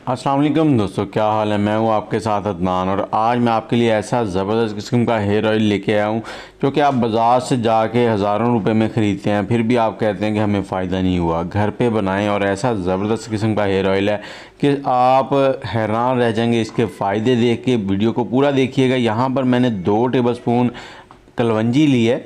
अस्सलाम वालेकुम दोस्तों, क्या हाल है। मैं हूं आपके साथ अदनान और आज मैं आपके लिए ऐसा ज़बरदस्त किस्म का हेयर ऑयल लेके आया हूं जो कि आप बाज़ार से जाके हज़ारों रुपए में ख़रीदते हैं, फिर भी आप कहते हैं कि हमें फ़ायदा नहीं हुआ। घर पे बनाएं और ऐसा ज़बरदस्त किस्म का हेयर ऑयल है कि आप हैरान रह जाएंगे इसके फ़ायदे देख के। वीडियो को पूरा देखिएगा। यहाँ पर मैंने 2 टेबलस्पून कलवंजी ली है।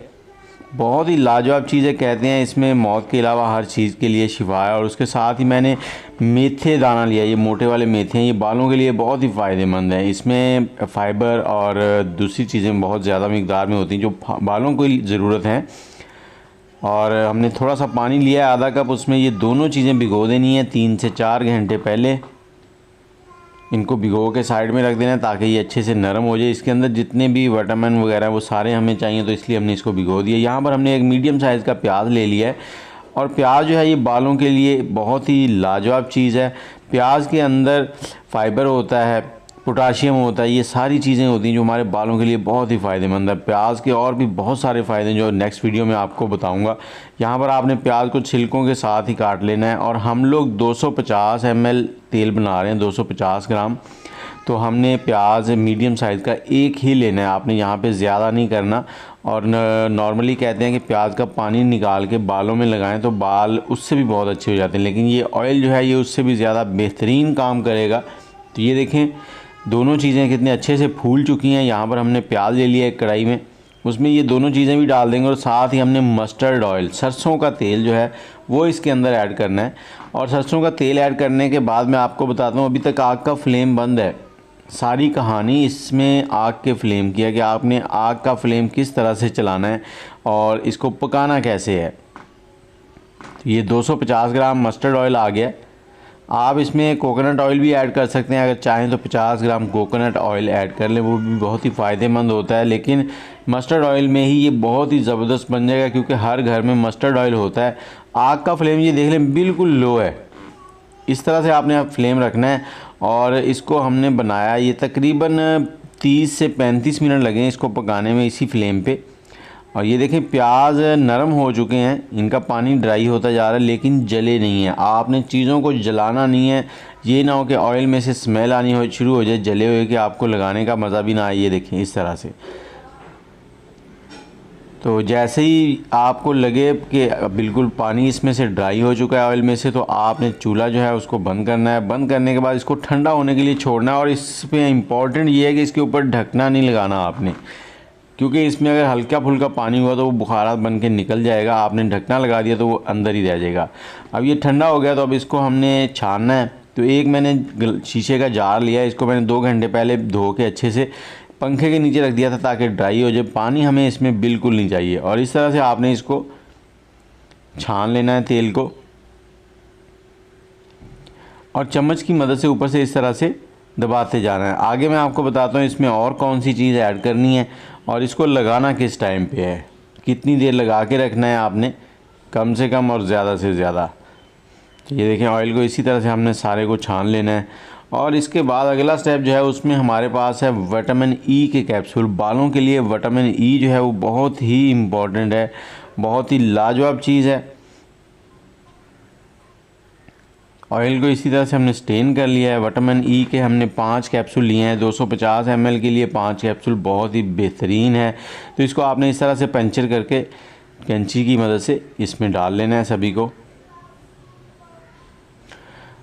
बहुत ही लाजवाब चीज़ है, कहते हैं इसमें मौत के अलावा हर चीज़ के लिए शिफा है। और उसके साथ ही मैंने मेथे दाना लिया। ये मोटे वाले मेथे हैं, ये बालों के लिए बहुत ही फ़ायदेमंद है। इसमें फ़ाइबर और दूसरी चीज़ें बहुत ज़्यादा मिकदार में होती हैं जो बालों को ज़रूरत है। और हमने थोड़ा सा पानी लिया है, आधा कप। उसमें ये दोनों चीज़ें भिगो देनी है 3 से 4 घंटे पहले। इनको भिगो के साइड में रख देना है ताकि ये अच्छे से नरम हो जाए। इसके अंदर जितने भी विटामिन वगैरह वो सारे हमें चाहिए, तो इसलिए हमने इसको भिगो दिया। यहाँ पर हमने एक मीडियम साइज़ का प्याज ले लिया है और प्याज जो है ये बालों के लिए बहुत ही लाजवाब चीज़ है। प्याज के अंदर फ़ाइबर होता है, पोटाशियम होता है, ये सारी चीज़ें होती हैं जो हमारे बालों के लिए बहुत ही फ़ायदेमंद है। प्याज के और भी बहुत सारे फ़ायदे जो नेक्स्ट वीडियो में आपको बताऊंगा। यहाँ पर आपने प्याज को छिलकों के साथ ही काट लेना है। और हम लोग 250 ml तेल बना रहे हैं, 250 ग्राम। तो हमने प्याज मीडियम साइज़ का एक ही लेना है, आपने यहाँ पे ज़्यादा नहीं करना। और नॉर्मली कहते हैं कि प्याज का पानी निकाल के बालों में लगाएं तो बाल उससे भी बहुत अच्छे हो जाते हैं, लेकिन ये ऑयल जो है ये उससे भी ज़्यादा बेहतरीन काम करेगा। तो ये देखें दोनों चीज़ें कितने अच्छे से फूल चुकी हैं। यहाँ पर हमने प्याज ले लिया एक कढ़ाई में, उसमें ये दोनों चीज़ें भी डाल देंगे। और साथ ही हमने मस्टर्ड ऑयल, सरसों का तेल जो है वो इसके अंदर ऐड करना है। और सरसों का तेल ऐड करने के बाद मैं आपको बताता हूँ, अभी तक आग का फ्लेम बंद है। सारी कहानी इसमें आग के फ्लेम की है कि आपने आग का फ्लेम किस तरह से चलाना है और इसको पकाना कैसे है। तो ये 250 ग्राम मस्टर्ड ऑयल आ गया। आप इसमें कोकोनट ऑयल भी ऐड कर सकते हैं, अगर चाहें तो 50 ग्राम कोकोनट ऑयल ऐड कर लें, वो भी बहुत ही फ़ायदेमंद होता है। लेकिन मस्टर्ड ऑयल में ही ये बहुत ही ज़बरदस्त बन जाएगा क्योंकि हर घर में मस्टर्ड ऑयल होता है। आग का फ्लेम ये देख लें बिल्कुल लो है, इस तरह से आपने फ्लेम रखना है। और इसको हमने बनाया, ये तकरीबन 30 से 35 मिनट लगे इसको पकाने में इसी फ्लेम पे। और ये देखें प्याज नरम हो चुके हैं, इनका पानी ड्राई होता जा रहा है लेकिन जले नहीं है। आपने चीज़ों को जलाना नहीं है, ये ना हो कि ऑयल में से स्मेल आनी हो शुरू हो जाए जले हुए कि आपको लगाने का मज़ा भी ना आए। ये देखें इस तरह से। तो जैसे ही आपको लगे कि बिल्कुल पानी इसमें से ड्राई हो चुका है ऑयल में से, तो आपने चूल्हा जो है उसको बंद करना है। बंद करने के बाद इसको ठंडा होने के लिए छोड़ना है। और इस पे इम्पॉर्टेंट ये है कि इसके ऊपर ढकना नहीं लगाना आपने, क्योंकि इसमें अगर हल्का फुल्का पानी हुआ तो वो बुखारात बन के निकल जाएगा। आपने ढकना लगा दिया तो वो अंदर ही रह जाएगा। अब ये ठंडा हो गया तो अब इसको हमने छानना है। तो एक मैंने शीशे का जार लिया, इसको मैंने 2 घंटे पहले धो के अच्छे से पंखे के नीचे रख दिया था ताकि ड्राई हो जाए। पानी हमें इसमें बिल्कुल नहीं चाहिए। और इस तरह से आपने इसको छान लेना है तेल को, और चम्मच की मदद से ऊपर से इस तरह से दबाते जाना है। आगे मैं आपको बताता हूँ इसमें और कौन सी चीज़ ऐड करनी है और इसको लगाना किस टाइम पे है, कितनी देर लगा के रखना है आपने, कम से कम और ज़्यादा से ज़्यादा। ये देखें ऑयल को इसी तरह से हमने सारे को छान लेना है। और इसके बाद अगला स्टेप जो है उसमें हमारे पास है विटामिन ई के कैप्सूल। बालों के लिए विटामिन ई जो है वो बहुत ही इम्पॉर्टेंट है, बहुत ही लाजवाब चीज़ है। ऑयल को इसी तरह से हमने स्टेन कर लिया है। विटामिन ई के हमने 5 कैप्सूल लिए हैं, 250 ml के लिए 5 कैप्सूल बहुत ही बेहतरीन है। तो इसको आपने इस तरह से पंचर करके कैंची की मदद से इसमें डाल लेना है सभी को।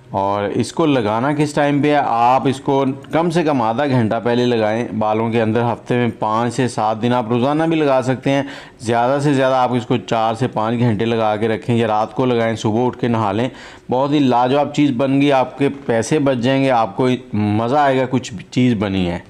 और इसको लगाना किस टाइम पे है, आप इसको कम से कम आधा घंटा पहले लगाएं बालों के अंदर। हफ्ते में 5 से 7 दिन, आप रोज़ाना भी लगा सकते हैं। ज़्यादा से ज़्यादा आप इसको 4 से 5 घंटे लगा के रखें, या रात को लगाएं, सुबह उठ के नहा लें। बहुत ही लाजवाब चीज़ बन गई, आपके पैसे बच जाएंगे, आपको मज़ा आएगा कुछ चीज़ बनी है।